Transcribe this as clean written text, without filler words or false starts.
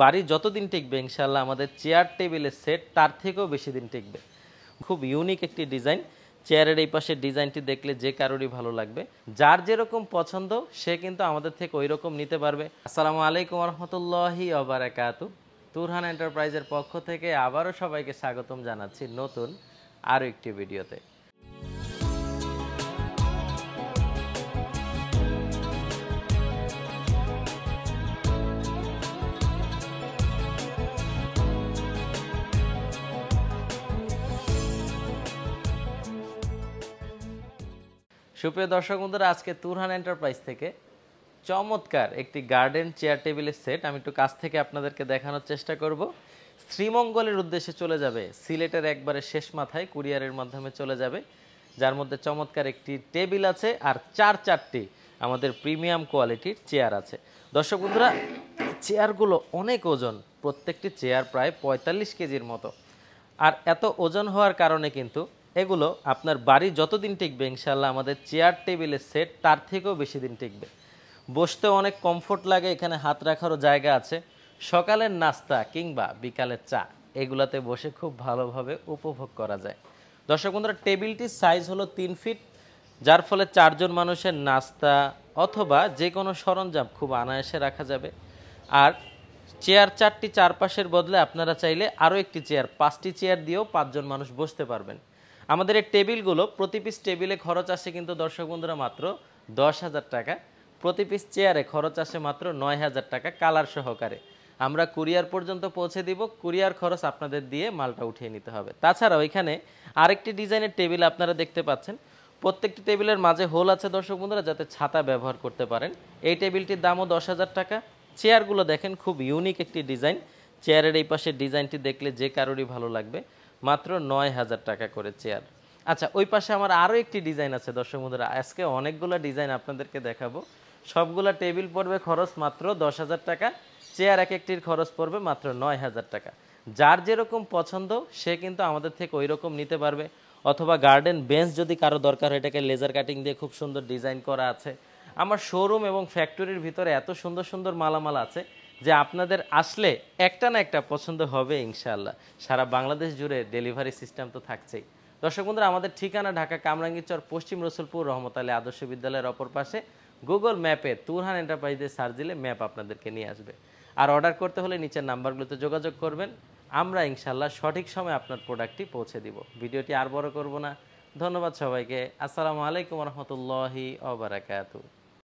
বাড়ি যতদিন টিকবে ইনশাআল্লাহ আমাদের চেয়ার টেবিলের সেট তার থেকেও বেশি দিন টিকবে। খুব ইউনিক একটি ডিজাইন। চেয়ারের এই পাশের ডিজাইনটি দেখলে যে কারোরই ভালো লাগবে। যার যেরকম পছন্দ সে কিন্তু আমাদের থেকে ওই রকম নিতে পারবে। আসসালামু আলাইকুম রহমতুল্লাহি ওয়া বারাকাতুহু। তুরহান এন্টারপ্রাইজের পক্ষ থেকে আবারও সবাইকে স্বাগতম জানাচ্ছি নতুন আরও একটি ভিডিওতে। সুপ্রিয় দর্শক বন্ধুরা, আজকে তুরহান এন্টারপ্রাইজ থেকে চমৎকার একটি গার্ডেন চেয়ার টেবিলের সেট আমি একটু কাছ থেকে আপনাদেরকে দেখানোর চেষ্টা করব। শ্রীমঙ্গলের উদ্দেশ্যে চলে যাবে, সিলেটের একবারে শেষ মাথায় কুরিয়ারের মাধ্যমে চলে যাবে, যার মধ্যে চমৎকার একটি টেবিল আছে আর চারটি আমাদের প্রিমিয়াম কোয়ালিটির চেয়ার আছে। দর্শক বন্ধুরা, চেয়ারগুলো অনেক ওজন, প্রত্যেকটি চেয়ার প্রায় 45 কেজির মতো। আর এত ওজন হওয়ার কারণে কিন্তু এগুলো আপনার বাড়ি যতদিন টিকবে ইনশাআল্লাহ আমাদের চেয়ার টেবিলের সেট তার থেকেও বেশি দিন টিকবে। বসতে অনেক কমফোর্ট লাগে, এখানে হাত রাখারও জায়গা আছে। সকালের নাস্তা কিংবা বিকালের চা এগুলাতে বসে খুব ভালোভাবে উপভোগ করা যায়। দর্শক বন্ধুরা, টেবিলটির সাইজ হলো 3 ফিট, যার ফলে 4 জন মানুষের নাস্তা অথবা যে কোনো সরঞ্জাম খুব অনায়াসে রাখা যাবে। আর চেয়ার 4টি চারপাশের বদলে আপনারা চাইলে আরও একটি চেয়ার 5টি চেয়ার দিয়েও 5 জন মানুষ বসতে পারবেন। আমাদের এই টেবিলগুলো প্রতি পিস টেবিলে খরচ আসে কিন্তু দর্শক বন্ধুরা মাত্র 10,000 টাকা, প্রতি পিস চেয়ারে খরচ আসে মাত্র 9,000 টাকা কালার সহকারে। আমরা কুরিয়ার পর্যন্ত পৌঁছে দিব, কুরিয়ার খরচ আপনাদের দিয়ে মালটা উঠিয়ে নিতে হবে। তাছাড়াও এখানে আরেকটি ডিজাইনের টেবিল আপনারা দেখতে পাচ্ছেন, প্রত্যেকটি টেবিলের মাঝে হোল আছে দর্শক বন্ধুরা, যাতে ছাতা ব্যবহার করতে পারেন। এই টেবিলটির দামও 10,000 টাকা। চেয়ারগুলো দেখেন, খুব ইউনিক একটি ডিজাইন। চেয়ারের এই পাশের ডিজাইনটি দেখলে যে কারোরই ভালো লাগবে। মাত্র 9,000 টাকা করে চেয়ার। আচ্ছা, ওই পাশে আমার আরও একটি ডিজাইন আছে দর্শক বন্ধুরা, আজকে অনেকগুলো ডিজাইন আপনাদেরকে দেখাবো। সবগুলা টেবিল পড়বে খরচ মাত্র 10,000 টাকা, চেয়ার এক একটির খরচ পড়বে মাত্র 9,000 টাকা। যার যেরকম পছন্দ সে কিন্তু আমাদের থেকে ওই রকম নিতে পারবে। অথবা গার্ডেন বেঞ্চ যদি কারো দরকার হয়, এটাকে লেজার কাটিং দিয়ে খুব সুন্দর ডিজাইন করা আছে। আমার শোরুম এবং ফ্যাক্টরির ভিতরে এত সুন্দর সুন্দর মালামাল আছে যে আপনাদের আসলে একটা না একটা পছন্দ হবে ইনশাআল্লাহ। সারা বাংলাদেশ জুড়ে ডেলিভারি সিস্টেম তো থাকছেই। দর্শক বন্ধুরা, আমাদের ঠিকানা ঢাকা কামরাঙ্গীরচর, পশ্চিম রসুলপুর, রহমত আলী আদর্শ বিদ্যালয়ের অপর পাশে। গুগল ম্যাপে তুরহান এন্টারপ্রাইজে সার্চ দিলে ম্যাপ আপনাদেরকে নিয়ে আসবে। আর অর্ডার করতে হলে নিচের নাম্বারগুলোতে যোগাযোগ করবেন, আমরা ইনশাআল্লাহ সঠিক সময় আপনার প্রোডাক্টটি পৌঁছে দিব। ভিডিওটি আর বড় করব না, ধন্যবাদ সবাইকে। আসসালামু আলাইকুম রহমতুল্লাহি ওয়া বারাকাতুহু।